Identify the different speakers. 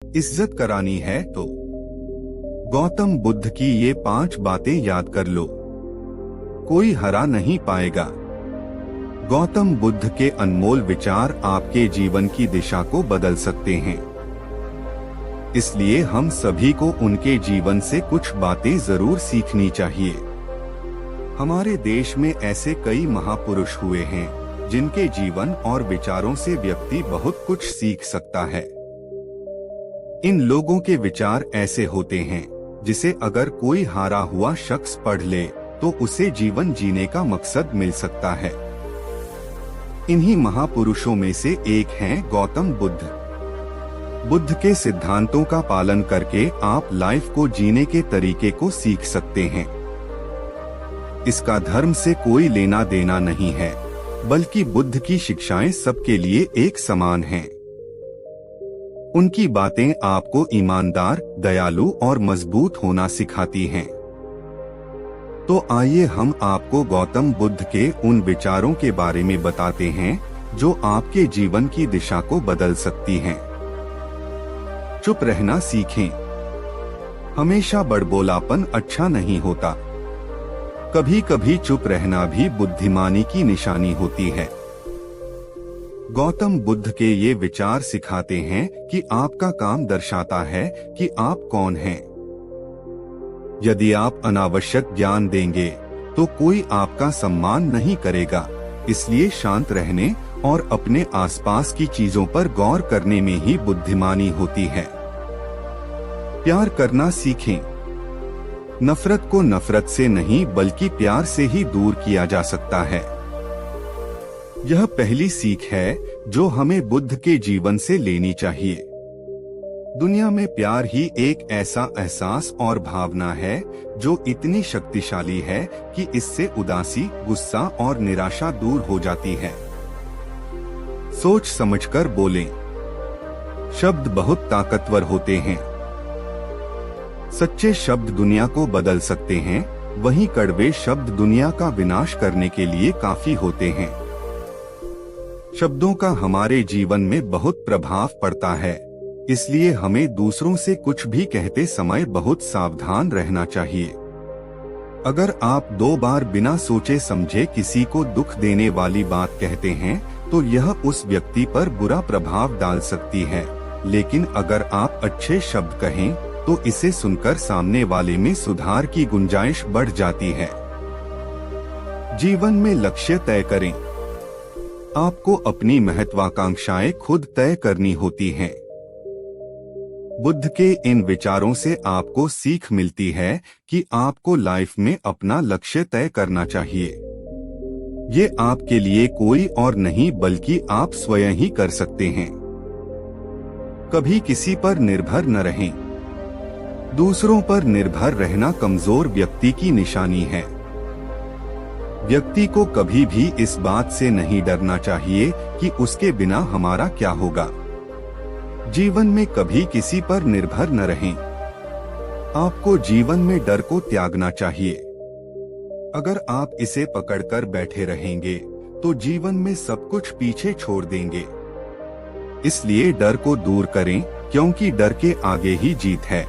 Speaker 1: इज्जत करानी है तो गौतम बुद्ध की ये 5 बातें याद कर लो, कोई हरा नहीं पाएगा। गौतम बुद्ध के अनमोल विचार आपके जीवन की दिशा को बदल सकते हैं, इसलिए हम सभी को उनके जीवन से कुछ बातें जरूर सीखनी चाहिए। हमारे देश में ऐसे कई महापुरुष हुए हैं जिनके जीवन और विचारों से व्यक्ति बहुत कुछ सीख सकता है। इन लोगों के विचार ऐसे होते हैं जिसे अगर कोई हारा हुआ शख्स पढ़ ले तो उसे जीवन जीने का मकसद मिल सकता है। इन्हीं महापुरुषों में से एक हैं गौतम बुद्ध। बुद्ध के सिद्धांतों का पालन करके आप लाइफ को जीने के तरीके को सीख सकते हैं। इसका धर्म से कोई लेना देना नहीं है, बल्कि बुद्ध की शिक्षाएं सबके लिए एक समान हैं। उनकी बातें आपको ईमानदार, दयालु और मजबूत होना सिखाती हैं। तो आइए हम आपको गौतम बुद्ध के उन विचारों के बारे में बताते हैं जो आपके जीवन की दिशा को बदल सकती हैं। चुप रहना सीखें। हमेशा बड़बोलापन अच्छा नहीं होता। कभी कभी चुप रहना भी बुद्धिमानी की निशानी होती है। गौतम बुद्ध के ये विचार सिखाते हैं कि आपका काम दर्शाता है कि आप कौन हैं। यदि आप अनावश्यक ज्ञान देंगे तो कोई आपका सम्मान नहीं करेगा, इसलिए शांत रहने और अपने आसपास की चीजों पर गौर करने में ही बुद्धिमानी होती है। प्यार करना सीखें। नफरत को नफरत से नहीं बल्कि प्यार से ही दूर किया जा सकता है। यह पहली सीख है जो हमें बुद्ध के जीवन से लेनी चाहिए। दुनिया में प्यार ही एक ऐसा एहसास और भावना है जो इतनी शक्तिशाली है कि इससे उदासी, गुस्सा और निराशा दूर हो जाती है। सोच समझकर बोलें। शब्द बहुत ताकतवर होते हैं। सच्चे शब्द दुनिया को बदल सकते हैं, वहीं कड़वे शब्द दुनिया का विनाश करने के लिए काफी होते हैं। शब्दों का हमारे जीवन में बहुत प्रभाव पड़ता है, इसलिए हमें दूसरों से कुछ भी कहते समय बहुत सावधान रहना चाहिए। अगर आप 2 बार बिना सोचे समझे किसी को दुख देने वाली बात कहते हैं तो यह उस व्यक्ति पर बुरा प्रभाव डाल सकती है, लेकिन अगर आप अच्छे शब्द कहें तो इसे सुनकर सामने वाले में सुधार की गुंजाइश बढ़ जाती है। जीवन में लक्ष्य तय करें। आपको अपनी महत्वाकांक्षाएं खुद तय करनी होती हैं। बुद्ध के इन विचारों से आपको सीख मिलती है कि आपको लाइफ में अपना लक्ष्य तय करना चाहिए। ये आपके लिए कोई और नहीं बल्कि आप स्वयं ही कर सकते हैं। कभी किसी पर निर्भर न रहें। दूसरों पर निर्भर रहना कमजोर व्यक्ति की निशानी है। व्यक्ति को कभी भी इस बात से नहीं डरना चाहिए कि उसके बिना हमारा क्या होगा। जीवन में कभी किसी पर निर्भर न रहें। आपको जीवन में डर को त्यागना चाहिए। अगर आप इसे पकड़कर बैठे रहेंगे तो जीवन में सब कुछ पीछे छोड़ देंगे। इसलिए डर को दूर करें, क्योंकि डर के आगे ही जीत है।